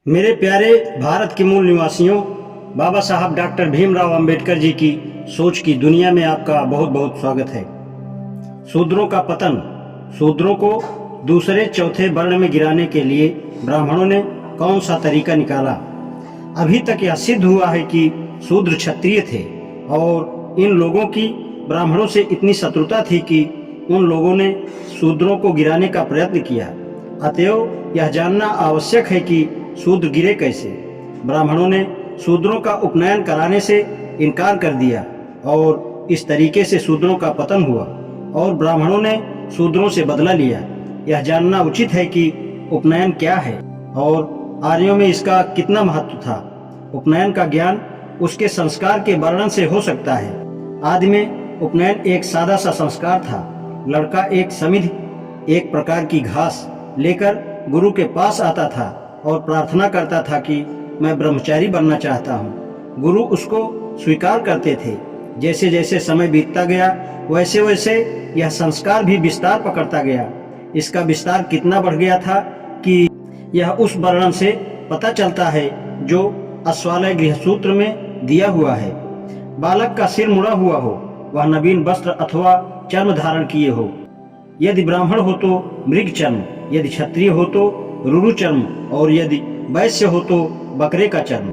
मेरे प्यारे भारत के मूल निवासियों, बाबा साहब डॉक्टर भीमराव अंबेडकर जी की सोच की दुनिया में आपका बहुत बहुत स्वागत है। शूद्रों का पतन। शूद्रों को दूसरे चौथे वर्ण में गिराने के लिए ब्राह्मणों ने कौन सा तरीका निकाला? अभी तक यह सिद्ध हुआ है कि शूद्र क्षत्रिय थे और इन लोगों की ब्राह्मणों से इतनी शत्रुता थी कि उन लोगों ने शूद्रों को गिराने का प्रयत्न किया। अतएव यह जानना आवश्यक है कि शूद्र गिरे कैसे। ब्राह्मणों ने शूद्रों का उपनयन कराने से इनकार कर दिया और इस तरीके से शूद्रों का पतन हुआ और ब्राह्मणों ने शूद्रों से बदला लिया। यह जानना उचित है कि उपनयन क्या है और आर्यों में इसका कितना महत्व था। उपनयन का ज्ञान उसके संस्कार के वर्णन से हो सकता है। आदि में उपनयन एक सादा सा संस्कार था। लड़का एक समिध, एक प्रकार की घास लेकर गुरु के पास आता था और प्रार्थना करता था कि मैं ब्रह्मचारी बनना चाहता हूँ। गुरु उसको स्वीकार करते थे। जैसे जैसे समय बीतता गया वैसे वैसे यह संस्कार भी विस्तार पकड़ता गया। इसका विस्तार कितना बढ़ गया था कि यह उस वर्णन से पता चलता है जो अश्वालय गृहसूत्र में दिया हुआ है। बालक का सिर मुड़ा हुआ हो, वह नवीन वस्त्र अथवा चर्म धारण किए हो। यदि ब्राह्मण हो तो मृग चर्म, यदि क्षत्रिय हो तो रुरु चर्म और यदि वैश्य हो तो बकरे का चर्म।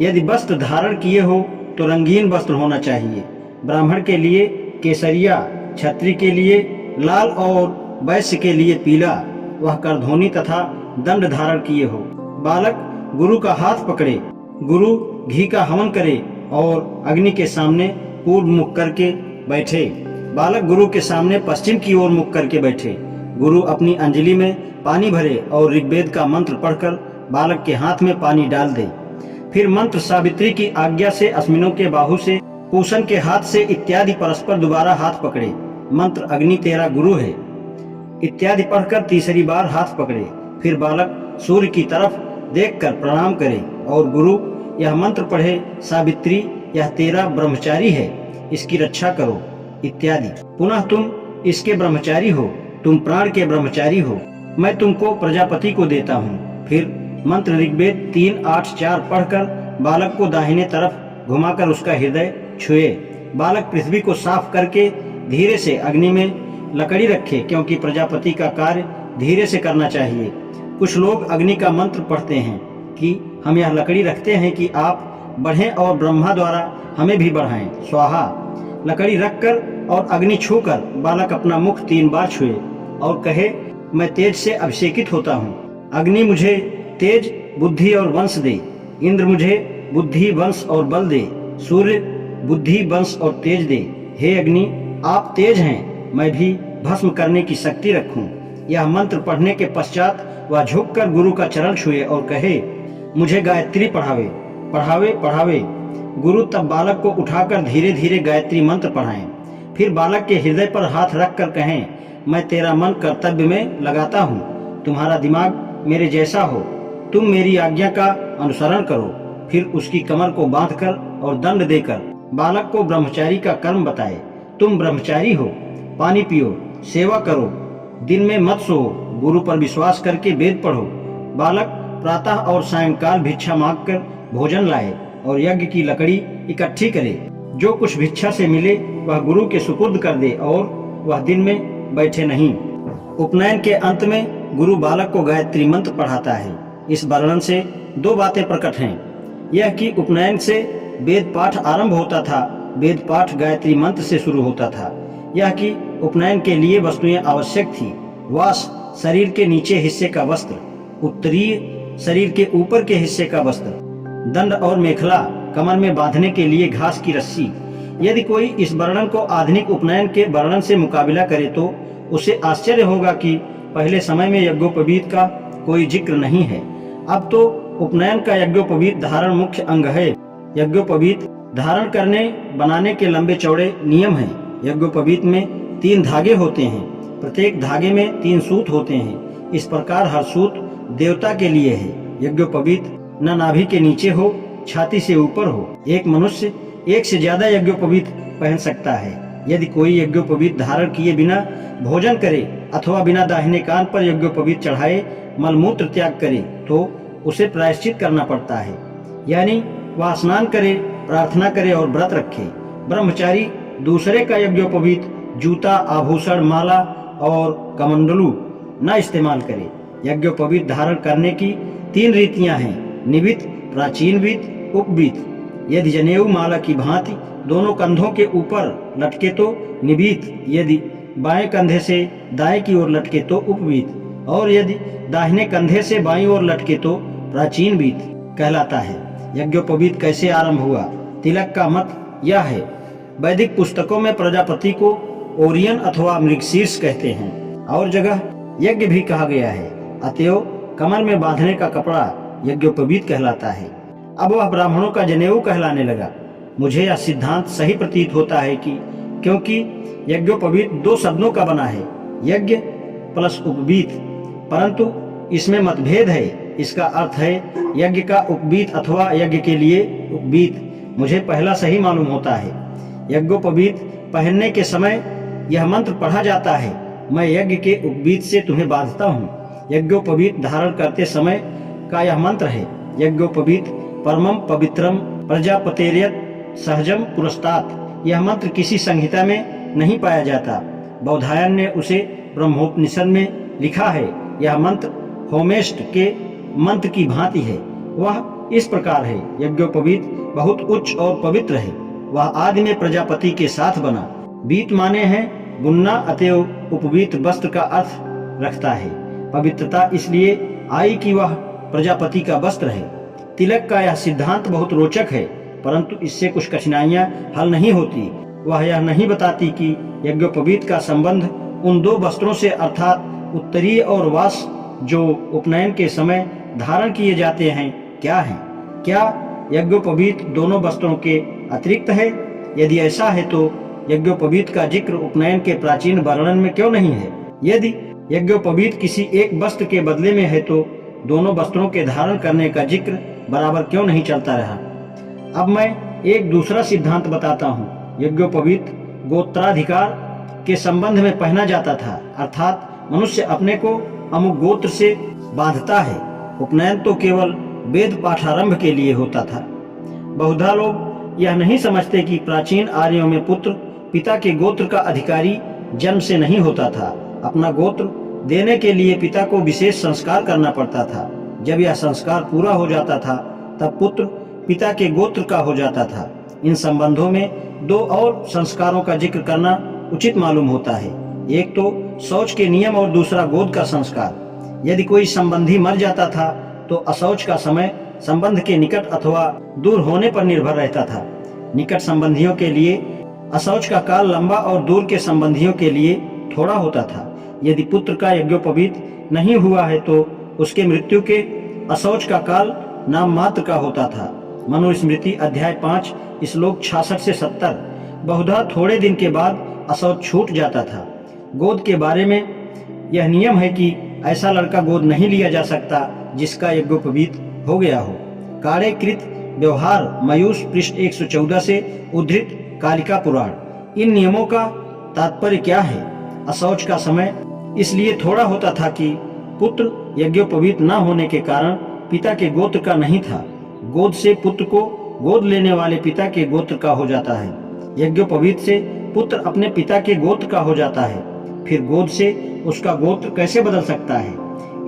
यदि वस्त्र धारण किए हो तो रंगीन वस्त्र होना चाहिए। ब्राह्मण के लिए केसरिया, क्षत्रिय के लिए लाल और वैश्य के लिए पीला। वह करधोनी तथा दंड धारण किए हो। बालक गुरु का हाथ पकड़े, गुरु घी का हवन करे और अग्नि के सामने पूर्व मुख करके बैठे। बालक गुरु के सामने पश्चिम की ओर मुख करके बैठे। गुरु अपनी अंजलि में पानी भरे और ऋग्वेद का मंत्र पढ़कर बालक के हाथ में पानी डाल दे। फिर मंत्र सावित्री की आज्ञा से अश्विनों के बाहु से, पूषण के हाथ से इत्यादि परस्पर दोबारा हाथ पकड़े। मंत्र अग्नि तेरा गुरु है इत्यादि पढ़कर तीसरी बार हाथ पकड़े। फिर बालक सूर्य की तरफ देखकर प्रणाम करे और गुरु यह मंत्र पढ़े, सावित्री यह तेरा ब्रह्मचारी है, इसकी रक्षा करो इत्यादि। पुनः तुम इसके ब्रह्मचारी हो, तुम प्राण के ब्रह्मचारी हो, मैं तुमको प्रजापति को देता हूँ। फिर मंत्र ऋग्वेद 3-8-4 पढ़कर बालक को दाहिने तरफ घुमाकर उसका हृदय छुए। बालक पृथ्वी को साफ करके धीरे से अग्नि में लकड़ी रखे, क्योंकि प्रजापति का कार्य धीरे से करना चाहिए। कुछ लोग अग्नि का मंत्र पढ़ते हैं कि हम यह लकड़ी रखते हैं कि आप बढ़ें और ब्रह्मा द्वारा हमें भी बढ़ाएं। स्वाहा। लकड़ी रखकर और अग्नि छूकर बालक अपना मुख 3 बार छुए और कहे, मैं तेज से अभिषेकित होता हूँ। अग्नि मुझे तेज, बुद्धि और वंश दे। इंद्र मुझे बुद्धि, वंश और बल दे। सूर्य बुद्धि, वंश और तेज दे। हे अग्नि, आप तेज हैं, मैं भी भस्म करने की शक्ति रखूं। यह मंत्र पढ़ने के पश्चात वह झुककर गुरु का चरण छुए और कहे, मुझे गायत्री पढ़ावे पढ़ावे पढ़ावे। गुरु तब बालक को उठाकर धीरे धीरे गायत्री मंत्र पढ़ाएं। फिर बालक के हृदय पर हाथ रखकर कहें, मैं तेरा मन कर्तव्य में लगाता हूँ। तुम्हारा दिमाग मेरे जैसा हो, तुम मेरी आज्ञा का अनुसरण करो। फिर उसकी कमर को बांधकर और दंड देकर बालक को ब्रह्मचारी का कर्म बताए। तुम ब्रह्मचारी हो, पानी पियो, सेवा करो, दिन में मत सो, गुरु पर विश्वास करके वेद पढ़ो। बालक प्रातः और सायंकाल भिक्षा मांगकर भोजन लाए और यज्ञ की लकड़ी इकट्ठी करे। जो कुछ भिक्षा से मिले वह गुरु के सुपुर्द कर दे और वह दिन में बैठे नहीं। उपनयन के अंत में गुरु बालक को गायत्री मंत्र पढ़ाता है। इस वर्णन से 2 बातें प्रकट हैं। यह कि उपनयन से वेद पाठ आरंभ होता था। वेद पाठ गायत्री मंत्र से शुरू होता था। यह कि उपनयन के लिए वस्तुएं आवश्यक थी। वास, शरीर के नीचे हिस्से का वस्त्र। उत्तरीय, शरीर के ऊपर के हिस्से का वस्त्र। दंड और मेखला, कमर में बांधने के लिए घास की रस्सी। यदि कोई इस वर्णन को आधुनिक उपनयन के वर्णन से मुकाबिला करे तो उसे आश्चर्य होगा कि पहले समय में यज्ञोपवीत का कोई जिक्र नहीं है। अब तो उपनयन का यज्ञोपवीत धारण मुख्य अंग है। यज्ञोपवीत धारण करने बनाने के लंबे चौड़े नियम हैं। यज्ञोपवीत में 3 धागे होते हैं। प्रत्येक धागे में 3 सूत होते हैं। इस प्रकार हर सूत देवता के लिए है। यज्ञोपवीत न नाभि के नीचे हो, छाती से ऊपर हो। एक मनुष्य 1 से ज्यादा यज्ञोपवीत पहन सकता है। यदि कोई यज्ञोपवीत धारण किए बिना भोजन करे अथवा बिना दाहिने कान पर यज्ञोपवीत चढ़ाए मलमूत्र त्याग करे तो उसे प्रायश्चित करना पड़ता है, यानी वह स्नान करे, प्रार्थना करे और व्रत रखे। ब्रह्मचारी दूसरे का यज्ञोपवीत जूता, आभूषण, माला और कमंडलू न इस्तेमाल करे। यज्ञोपवीत धारण करने की 3 रीतियां हैं: निवित, प्राचीन वीत, उपवीत। यदि जनेऊ माला की भांति दोनों कंधों के ऊपर लटके तो निवीत, यदि बाएं कंधे से दाएं की ओर लटके तो उपवीत, और यदि दाहिने कंधे से बाईं ओर लटके तो प्राचीन वीत कहलाता है। यज्ञोपवीत कैसे आरंभ हुआ? तिलक का मत यह है, वैदिक पुस्तकों में प्रजापति को ओरियन अथवा मृगशीर्ष कहते हैं, और जगह यज्ञ भी कहा गया है। अतएव कमर में बांधने का कपड़ा यज्ञोपवीत कहलाता है। अब वह ब्राह्मणों का जनेऊ कहलाने लगा। मुझे यह सिद्धांत सही प्रतीत होता है कि क्योंकि यज्ञोपवीत 2 शब्दों का बना है, यज्ञ प्लस उपवीत, परंतु इसमें मतभेद है। इसका अर्थ है यज्ञ का उपवीत अथवा यज्ञ के लिए उपवीत। मुझे पहला सही मालूम होता है। यज्ञोपवीत पहनने के समय यह मंत्र पढ़ा जाता है, मैं यज्ञ के उपवीत से तुम्हें बांधता हूँ। यज्ञोपवीत धारण करते समय का यह मंत्र है, यज्ञोपवीत परमम पवित्रम प्रजापतेर्यत सहजम पुरस्तात। यह मंत्र किसी संहिता में नहीं पाया जाता। बौधायन ने उसे ब्रह्मोपनिषद में लिखा है। यह मंत्र होमेस्ट के मंत्र की भांति है। वह इस प्रकार है, यज्ञोपवीत बहुत उच्च और पवित्र है। वह आदि में प्रजापति के साथ बना। बीत माने हैं बुनना, अतएव उपवीत वस्त्र का अर्थ रखता है। पवित्रता इसलिए आई कि वह प्रजापति का वस्त्र है। तिलक का यह सिद्धांत बहुत रोचक है, परंतु इससे कुछ कठिनाइयां हल नहीं होती। वह यह नहीं बताती कि यज्ञोपवीत का संबंध उन 2 वस्त्रों से अर्थात उत्तरीय और वास जो उपनयन के समय धारण किए जाते हैं क्या है। क्या यज्ञोपवीत दोनों वस्त्रों के अतिरिक्त है? यदि ऐसा है तो यज्ञोपवीत का जिक्र उपनयन के प्राचीन वर्णन में क्यों नहीं है? यदि यज्ञोपवीत किसी एक वस्त्र के बदले में है तो दोनों वस्त्रों के धारण करने का जिक्र बराबर क्यों नहीं चलता रहा? अब मैं एक दूसरा सिद्धांत बताता हूँ। यज्ञोपवीत गोत्राधिकार के संबंध में पहना जाता था, अर्थात मनुष्य अपने को अमुक गोत्र से बांधता है। उपनयन तो केवल वेद पाठारंभ के लिए होता था। बहुधा लोग यह नहीं समझते कि प्राचीन आर्यों में पुत्र पिता के गोत्र का अधिकारी जन्म से नहीं होता था। अपना गोत्र देने के लिए पिता को विशेष संस्कार करना पड़ता था। जब यह संस्कार पूरा हो जाता था तब पुत्र पिता के गोत्र का हो जाता था। इन संबंधों में 2 और संस्कारों का जिक्र करना उचित मालूम होता है। एक तो शौच के नियम और दूसरा गोद का संस्कार। यदि कोई संबंधी मर जाता था तो अशौच का समय संबंध के निकट अथवा दूर होने पर निर्भर रहता था। निकट संबंधियों के लिए अशौच का काल लंबा और दूर के संबंधियों के लिए थोड़ा होता था। यदि पुत्र का यज्ञोपवीत नहीं हुआ है तो उसके मृत्यु के अशौच का काल नाम मात्र का होता था। मनुस्मृति अध्याय 5 श्लोक 66 से 70। बहुधा थोड़े दिन के बाद अशौच छूट जाता था। गोद के बारे में यह नियम है कि ऐसा लड़का गोद नहीं लिया जा सकता जिसका यज्ञोपवीत हो गया हो। कार्यकृत व्यवहार मयूष पृष्ठ 114 से उद्धृत कालिका पुराण। इन नियमों का तात्पर्य क्या है? अशौच का समय इसलिए थोड़ा होता था कि पुत्र यज्ञोपवीत न होने के कारण पिता के गोत्र का नहीं था। गोद से पुत्र को गोद लेने वाले पिता के गोत्र का हो जाता है। यज्ञोपवीत से पुत्र अपने पिता के गोत्र का हो जाता है। फिर गोद से उसका गोत्र कैसे बदल सकता है?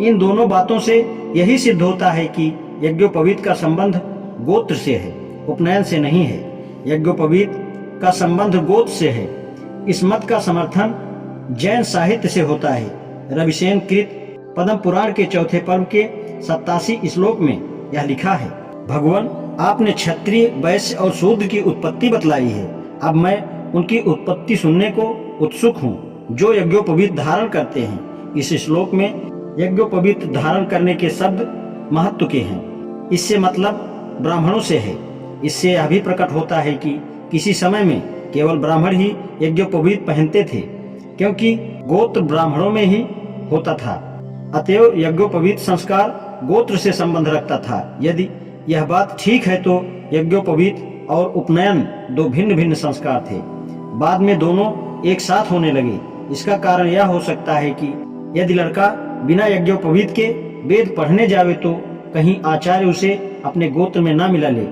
इन दोनों बातों से यही सिद्ध होता है कि यज्ञोपवीत का संबंध गोत्र से है, उपनयन से नहीं है। यज्ञोपवीत का संबंध गोद से है। इस मत का समर्थन जैन साहित्य से होता है। रविसेन कृत पद्म पुराण के 4थे पर्व के 87 श्लोक में यह लिखा है, भगवान आपने क्षत्रिय, वैश्य और शूद्र की उत्पत्ति बतलाई है। अब मैं उनकी उत्पत्ति सुनने को उत्सुक हूँ जो यज्ञोपवीत धारण करते हैं। इस श्लोक में यज्ञोपवीत धारण करने के शब्द महत्व के हैं। इससे मतलब ब्राह्मणों से है। इससे यह भी प्रकट होता है कि किसी समय में केवल ब्राह्मण ही यज्ञोपवीत पहनते थे, क्योंकि गोत्र ब्राह्मणों में ही होता था। अतएव यज्ञोपवीत संस्कार गोत्र से संबंध रखता था। यदि यह बात ठीक है तो यज्ञोपवीत और उपनयन 2 भिन्न भिन्न संस्कार थे। बाद में दोनों एक साथ होने लगे। इसका कारण यह हो सकता है कि यदि लड़का बिना यज्ञोपवीत के वेद पढ़ने जावे तो कहीं आचार्य उसे अपने गोत्र में ना मिला ले।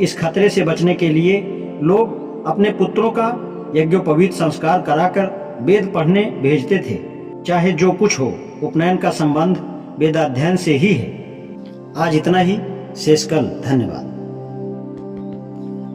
इस खतरे से बचने के लिए लोग अपने पुत्रों का यज्ञोपवीत संस्कार कराकर वेद पढ़ने भेजते थे। चाहे जो कुछ हो, उपनयन का संबंध वेदाध्ययन से ही है। आज इतना ही, शेष कल। धन्यवाद।